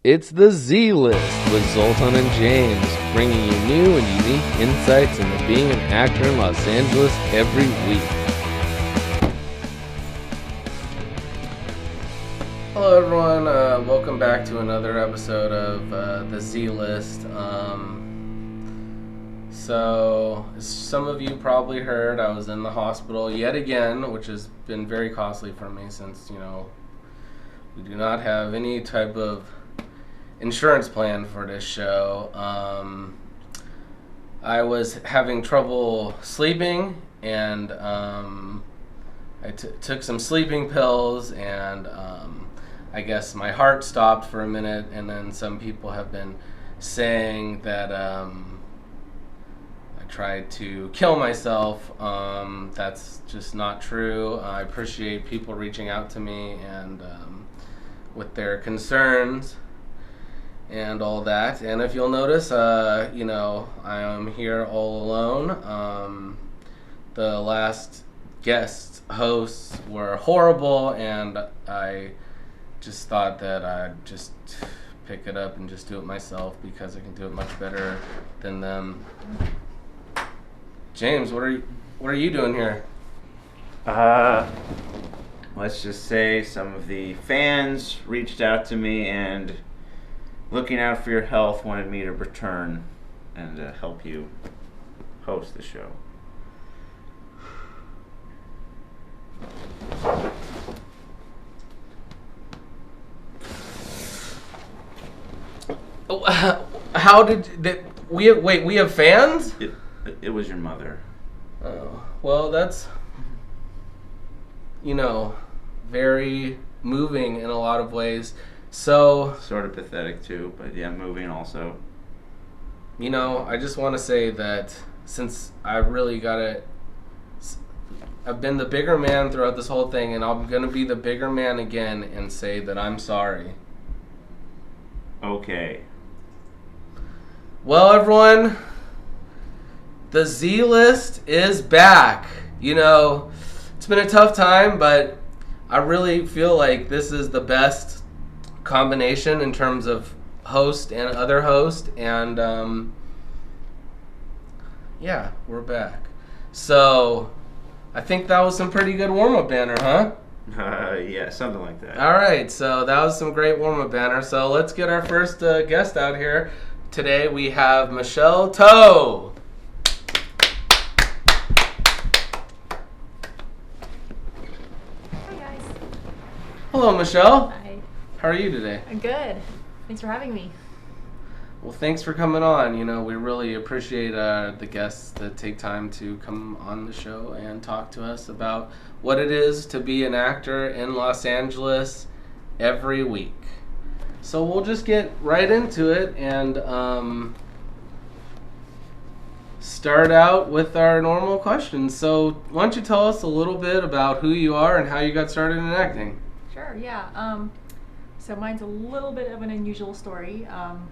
It's the Z List with Zoltan and James, bringing you new and unique insights into being an actor in Los Angeles every week. Hello everyone, welcome back to another episode of the Z List. So, as some of you probably heard, I was in the hospital yet again, which has been very costly for me since, we do not have any type of insurance plan for this show. I was having trouble sleeping, and I took some sleeping pills, and I guess my heart stopped for a minute, and then some people have been saying that I tried to kill myself. That's just not true. I appreciate people reaching out to me and with their concerns and all that. And if you'll notice, I am here all alone. The last guest hosts were horrible, and I just thought that I'd just pick it up and just do it myself because I can do it much better than them. James, what are you doing here? Let's just say some of the fans reached out to me and, looking out for your health, wanted me to return and help you host the show. How did we have fans? It was your mother. Oh, well, that's very moving in a lot of ways. So Sort of pathetic too, but yeah, moving also. I just want to say that since I've been the bigger man throughout this whole thing, and I'm going to be the bigger man again and say that I'm sorry. Okay. Well, everyone, the Z List is back. It's been a tough time, but I really feel like this is the best combination in terms of host and other host, and we're back. So I think that was some pretty good warm-up banner, huh? Yeah, something like that. All right, so that was some great warm-up banner. So let's get our first guest out here. Today we have Michelle Toh. Hi guys. Hello, Michelle. Hi. How are you today? I'm good. Thanks for having me. Well, thanks for coming on. We really appreciate the guests that take time to come on the show and talk to us about what it is to be an actor in Los Angeles every week. So we'll just get right into it and start out with our normal questions. So why don't you tell us a little bit about who you are and how you got started in acting? Sure, yeah. So mine's a little bit of an unusual story. I'm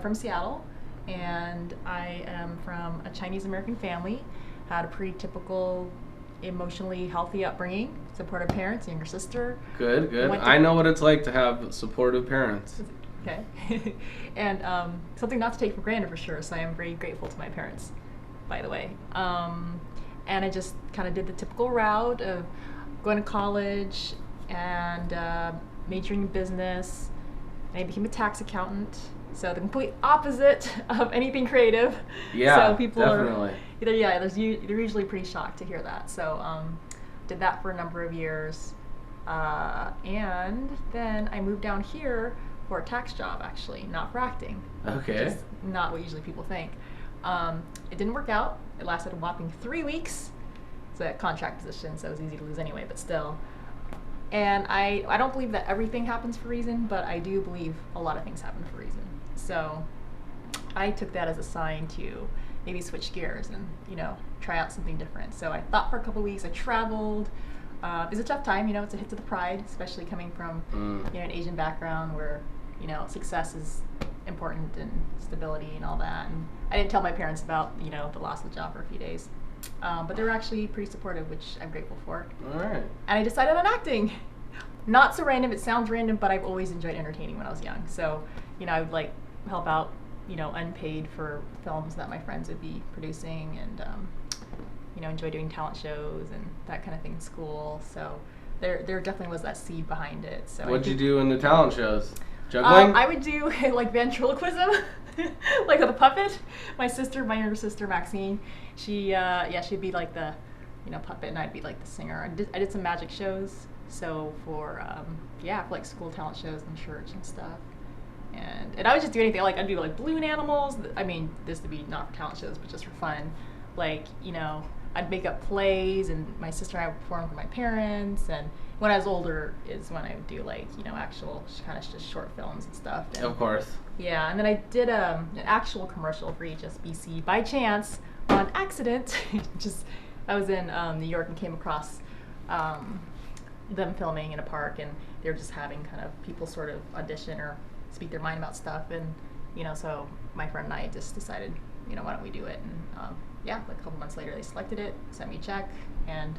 from Seattle, and I am from a Chinese American family. Had a pretty typical, emotionally healthy upbringing. Supportive parents, younger sister. Good. I know what it's like to have supportive parents. Okay. And something not to take for granted for sure, so I am very grateful to my parents, by the way. And I just kind of did the typical route of going to college and majoring in business. And I became a tax accountant, so the complete opposite of anything creative. Yeah, so people definitely. they're usually pretty shocked to hear that. So did that for a number of years, and then I moved down here for a tax job, actually, not for acting. Okay. Which is not what usually people think. It didn't work out. It lasted a whopping 3 weeks. It's a contract position, so it was easy to lose anyway, but still. And I don't believe that everything happens for a reason, but I do believe a lot of things happen for a reason. So I took that as a sign to maybe switch gears and, try out something different. So I thought for a couple of weeks. I traveled. It was a tough time, it's a hit to the pride, especially coming from an Asian background where, success is important and stability and all that. And I didn't tell my parents about, the loss of the job for a few days. But they were actually pretty supportive, which I'm grateful for. All right. And I decided on acting. not so random. It sounds random, but I've always enjoyed entertaining when I was young. So, I would like help out, unpaid for films that my friends would be producing, and enjoy doing talent shows and that kind of thing in school. So there definitely was that seed behind it. So What'd you do in the talent shows? Juggling? I would do like ventriloquism, like with a puppet. My younger sister Maxine, she'd be like the, puppet, and I'd be like the singer. I did some magic shows, so for like school talent shows in church and stuff. And I would just do anything. Like I'd do like balloon animals. I mean, this would be not for talent shows, but just for fun. Like I'd make up plays, and my sister and I would perform for my parents. And when I was older is when I would do like actual kind of just short films and stuff. And, of course. yeah, and then I did an actual commercial for HSBC by chance on accident. I was in New York and came across them filming in a park, and they were just having kind of people sort of audition or speak their mind about stuff, and so my friend and I just decided, why don't we do it? And like a couple months later, they selected it, sent me a check, and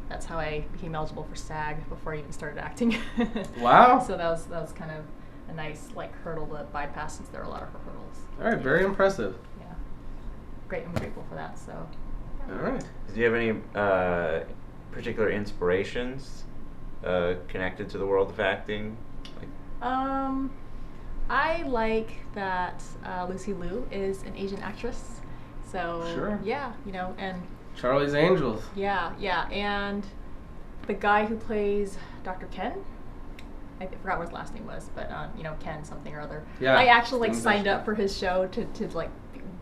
that's how I became eligible for SAG before I even started acting. Wow. So that was kind of a nice like hurdle to bypass, since there are a lot of hurdles. All right, very impressive. Yeah, great. I'm grateful for that. So. All right. Do you have any particular inspirations connected to the world of acting? I like that Lucy Liu is an Asian actress. So Sure. yeah, and Charlie's Angels. yeah, and the guy who plays Dr. Ken, I forgot what his last name was, but Ken something or other. Yeah. I actually like Seems signed like- up for his show to like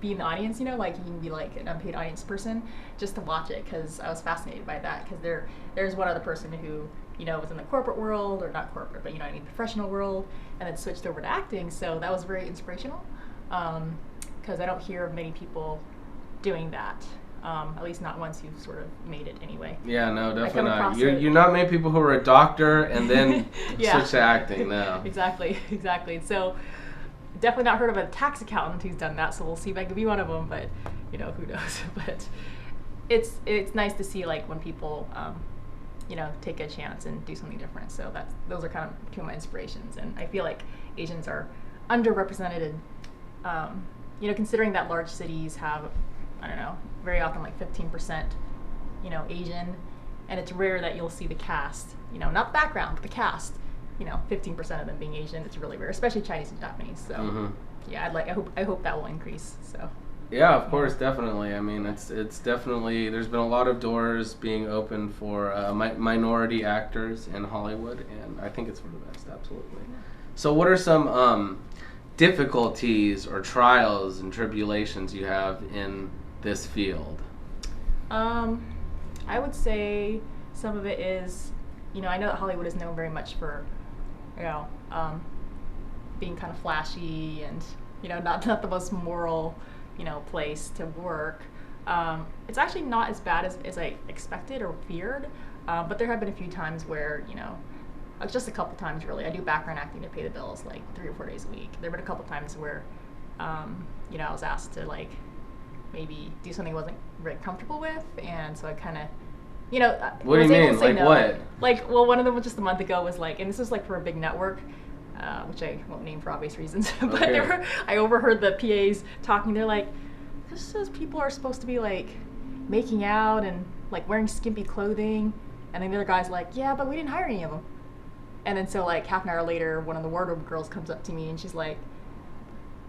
be in the audience. Like you can be like an unpaid audience person just to watch it, because I was fascinated by that. Because there's one other person who was in the corporate world, or not corporate, but professional world, and then switched over to acting. So that was very inspirational, because I don't hear of many people doing that. At least not once you've sort of made it anyway. Yeah, no, I definitely come not. across You're it. not many people who are a doctor and then Yeah. switch to acting. No. Exactly. So definitely not heard of a tax accountant who's done that. So we'll see if I can be one of them. But who knows? But it's nice to see like when people take a chance and do something different. So those are kind of two of my inspirations. And I feel like Asians are underrepresented. Considering that large cities have, I don't know, very often like 15%, Asian, and it's rare that you'll see the cast, not the background, but the cast, 15% of them being Asian. It's really rare, especially Chinese and Japanese. So, yeah, I hope that will increase. So. Yeah, of course, definitely. I mean, it's definitely, there's been a lot of doors being opened for minority actors in Hollywood, and I think it's for the best, absolutely. So what are some difficulties or trials and tribulations you have in this field? I would say some of it is, I know that Hollywood is known very much for, being kind of flashy and, not the most moral, place to work. It's actually not as bad as I expected or feared, but there have been a few times where, just a couple times really. I do background acting to pay the bills like 3 or 4 days a week. There have been a couple times where, I was asked to like maybe do something I wasn't very comfortable with, and so I kind of, What do you mean? Like no. what? Like, well, one of them just a month ago was like, and this was like for a big network, which I won't name for obvious reasons, but Okay. I overheard the PAs talking. They're like, this says people are supposed to be like making out and like wearing skimpy clothing, and then the other guy's like, yeah, but we didn't hire any of them. And then so like half an hour later, one of the wardrobe girls comes up to me and she's like,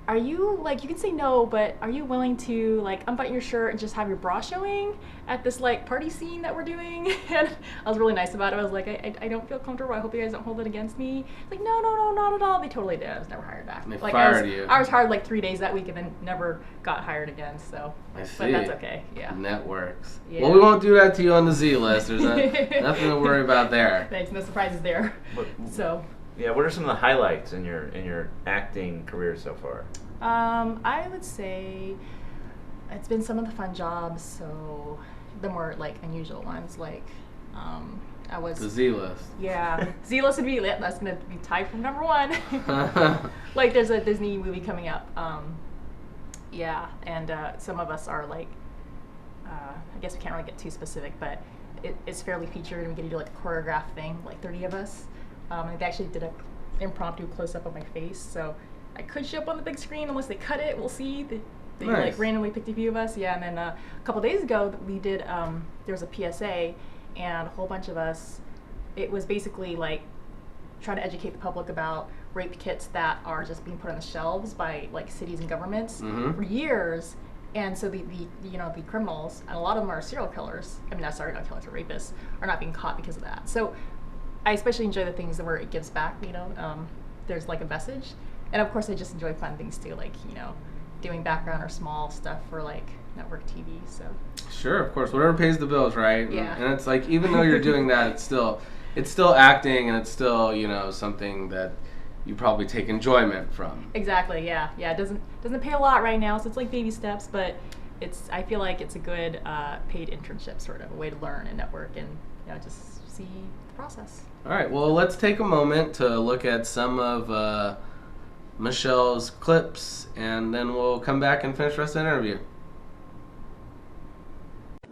are you, like, you can say no, but are you willing to, like, unbutton your shirt and just have your bra showing at this, like, party scene that we're doing? And I was really nice about it. I was like, I don't feel comfortable. I hope you guys don't hold it against me. Like, no, not at all. They totally did. I was never hired back. They like, fired you. I was hired, like, 3 days that week and then never got hired again, so. I see. But that's okay, yeah. Networks. Yeah. Well, we won't do that to you on the Z list. There's nothing to worry about there. Thanks, no surprises there. But- So. Yeah, what are some of the highlights in your acting career so far? I would say it's been some of the fun jobs, so the more like unusual ones, like I was The Z list. yeah, Z-list would be lit. That's gonna be tied for number one. Like there's a Disney movie coming up, yeah, and some of us are like, I guess we can't really get too specific, but it's fairly featured, and we get to do like a choreographed thing, like 30 of us. And they actually did an impromptu close-up of my face, so I could show up on the big screen unless they cut it. We'll see. They Nice. like randomly picked a few of us. Yeah, and then a couple days ago we did. There was a PSA, and a whole bunch of us. It was basically like trying to educate the public about rape kits that are just being put on the shelves by like cities and governments for years. And so the criminals, and a lot of them are serial killers. I mean, not killers, or rapists, are not being caught because of that. So I especially enjoy the things where it gives back. There's like a message, and of course I just enjoy fun things too, like doing background or small stuff for like network TV. So Sure, of course, whatever pays the bills, right? Yeah. And it's like, even though you're doing that, it's still acting, and it's still something that you probably take enjoyment from. exactly, yeah. It doesn't pay a lot right now, so it's like baby steps, but I feel like it's a good paid internship, sort of a way to learn and network and just see the process. All right, well, let's take a moment to look at some of Michelle's clips, and then we'll come back and finish the rest of the interview.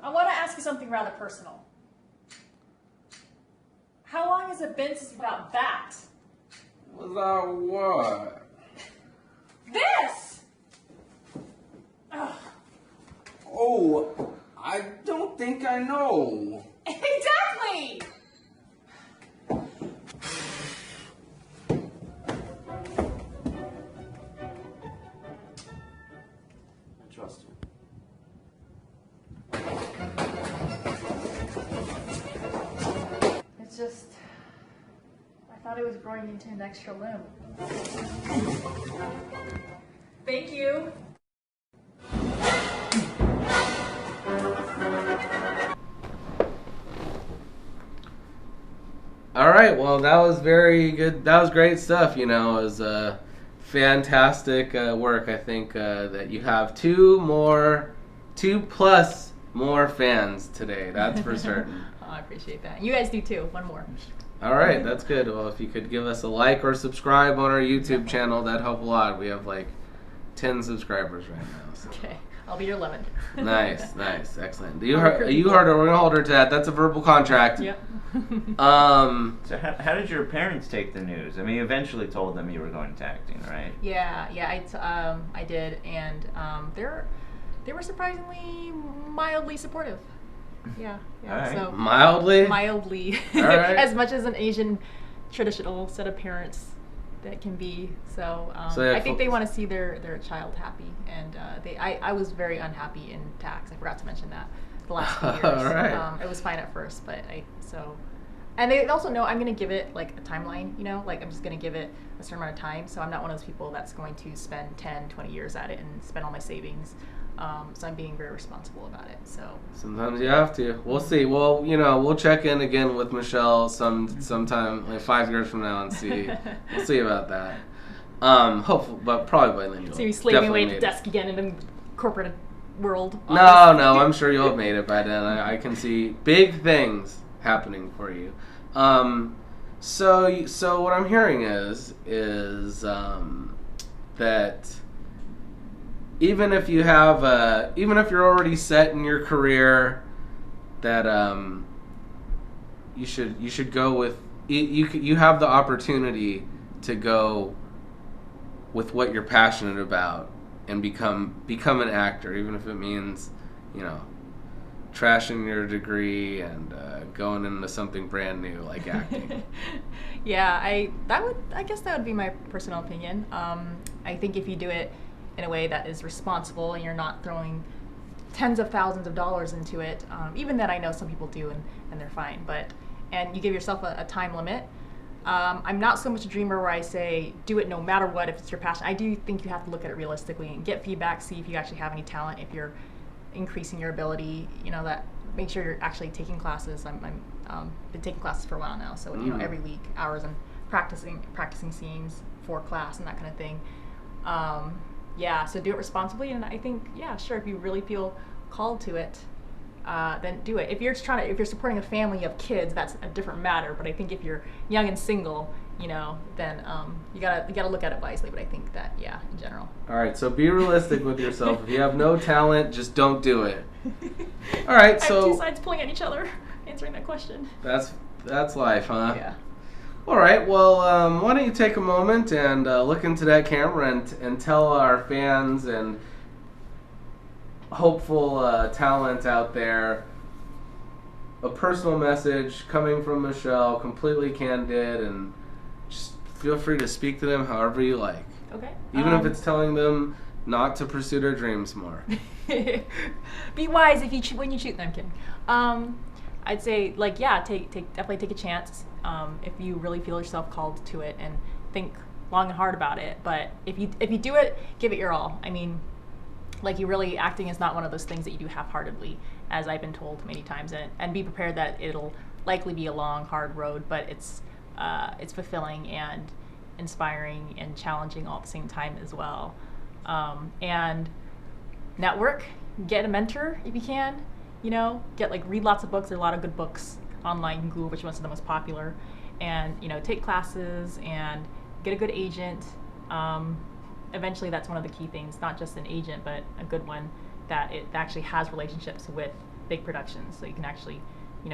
I want to ask you something rather personal. How long has it been since you got that? Without what? This! Ugh. Oh, I don't think I know. Exactly! I trust you. It's just, I thought it was growing into an extra limb. Thank you. All right, well, that was very good. That was great stuff. It was fantastic work. I think that you have two plus more fans today. That's for certain. Oh, I appreciate that. You guys do too. One more. All right, that's good. Well, if you could give us a like or subscribe on our YouTube channel, that'd help a lot. We have like 10 subscribers right now. So. Okay, I'll be your 11th. Nice, excellent. You heard her. We're gonna hold her to that. That's a verbal contract. Yep. So how did your parents take the news? I mean, you eventually told them you were going to acting, right? Yeah, I did, and they were surprisingly mildly supportive. Yeah. Alright. So Mildly. mildly, Alright. as much as an Asian traditional set of parents that can be. So, So I think they want to see their child happy, and I was very unhappy in tax. I forgot to mention that the last few years. Alright. It was fine at first, but and they also know I'm going to give it like a timeline, like I'm just going to give it a certain amount of time. So I'm not one of those people that's going to spend 10, 20 years at it and spend all my savings. So I'm being very responsible about it. So Sometimes you have to. We'll see. Well, we'll check in again with Michelle sometime like 5 years from now and see. We'll see about that. Hopefully, but probably by then you'll so you're slaving away at definitely the made it. desk again in the corporate world. No, I'm sure you'll have made it by then. I can see big things happening for you. So what I'm hearing is that even if you're already set in your career, that you should go with you have the opportunity to go with what you're passionate about and become an actor, even if it means trashing your degree and going into something brand new like acting. Yeah, I guess that would be my personal opinion. I think if you do it in a way that is responsible and you're not throwing tens of thousands of dollars into it, even that I know some people do and they're fine, and you give yourself a time limit. I'm not so much a dreamer where I say do it no matter what if it's your passion. I do think you have to look at it realistically and get feedback, see if you actually have any talent, if you're increasing your ability, that make sure you're actually taking classes. I'm been taking classes for a while now, so every week hours and practicing scenes for class and that kind of thing. So do it responsibly, and I think sure, if you really feel called to it, then do it. If you're supporting a family of kids, that's a different matter. But I think if you're young and single, then you gotta look at it wisely. But I think that in general. All right, so be realistic with yourself. If you have no talent, just don't do it. All right, I so have two sides pulling at each other, answering that question. that's life, huh? Yeah. All right, well, why don't you take a moment and look into that camera and tell our fans and hopeful talent out there a personal message coming from Michelle, completely candid, and just feel free to speak to them however you like. Okay. Even if it's telling them not to pursue their dreams more. Be wise when you shoot them. I'm kidding. I'd say definitely take a chance if you really feel yourself called to it, and think long and hard about it. But if you do it, give it your all. I mean, acting is not one of those things that you do half-heartedly, as I've been told many times, and be prepared that it'll likely be a long, hard road, but it's fulfilling and inspiring and challenging all at the same time as well. And network, get a mentor if you can, read lots of books. There are a lot of good books online. You can Google which ones are the most popular, and take classes and get a good agent. Eventually that's one of the key things, not just an agent, but a good one that it actually has relationships with big productions, so you can actually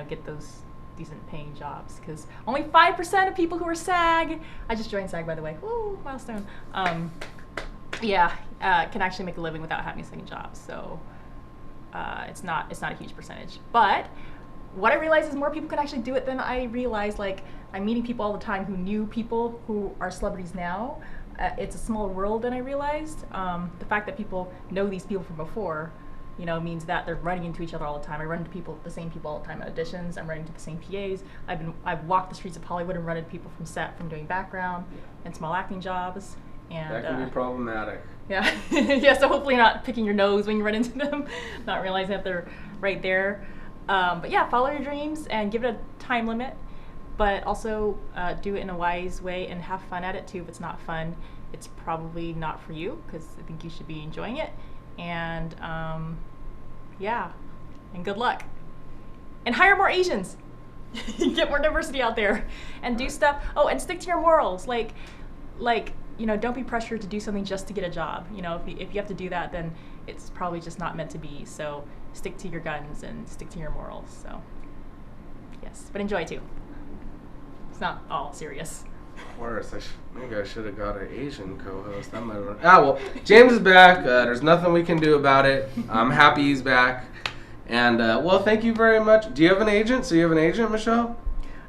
get those decent paying jobs, because only 5% of people who are SAG, I just joined SAG by the way, woo, milestone, can actually make a living without having a second job. So it's not a huge percentage, but what I realized is more people can actually do it than I realized. I'm meeting people all the time who knew people who are celebrities now. It's a smaller world than I realized. The fact that people know these people from before, means that they're running into each other all the time. I run into the same people all the time at auditions. I'm running into the same PAs. I've walked the streets of Hollywood and run into people from set from doing background and small acting jobs. And that can be problematic. Yeah, yeah. So hopefully you're not picking your nose when you run into them, not realizing that they're right there. But yeah, follow your dreams and give it a time limit, but also do it in a wise way and have fun at it too. If it's not fun, it's probably not for you, because I think you should be enjoying it. And and good luck. And hire more Asians. Get more diversity out there, and do stuff. Oh, and stick to your morals. Don't be pressured to do something just to get a job. If you have to do that, then it's probably just not meant to be. So stick to your guns and stick to your morals. So yes, but enjoy too. It's not all serious. Worse, maybe I should have got an Asian co-host. That might have. Well, James is back. There's nothing we can do about it. I'm happy he's back. And well, thank you very much. Do you have an agent? So you have an agent, Michelle?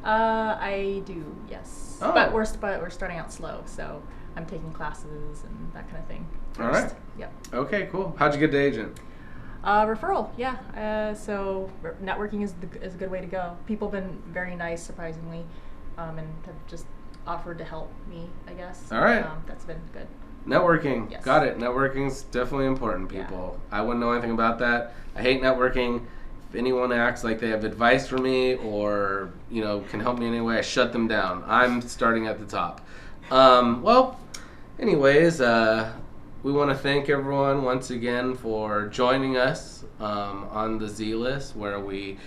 I do, yes. Oh. But we're starting out slow, so I'm taking classes and that kind of thing first. All right. Yep. Okay, cool. How'd you get the agent? Referral, yeah. So networking is a good way to go. People have been very nice, surprisingly, and have just offered to help me, I guess. All right. That's been good. Networking. Yes. Got it. Networking's definitely important, people. Yeah. I wouldn't know anything about that. I hate networking. If anyone acts like they have advice for me or, can help me in any way, I shut them down. I'm starting at the top. Well, anyways, we want to thank everyone once again for joining us on the Z List, where we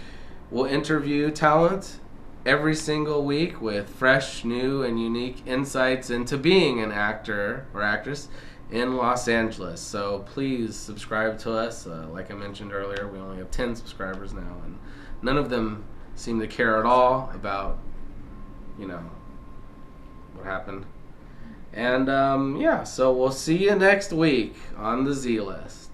will interview talent every single week with fresh, new, and unique insights into being an actor or actress in Los Angeles. So please subscribe to us. Like I mentioned earlier, we only have 10 subscribers now, and none of them seem to care at all about, what happened. And so we'll see you next week on the Z List.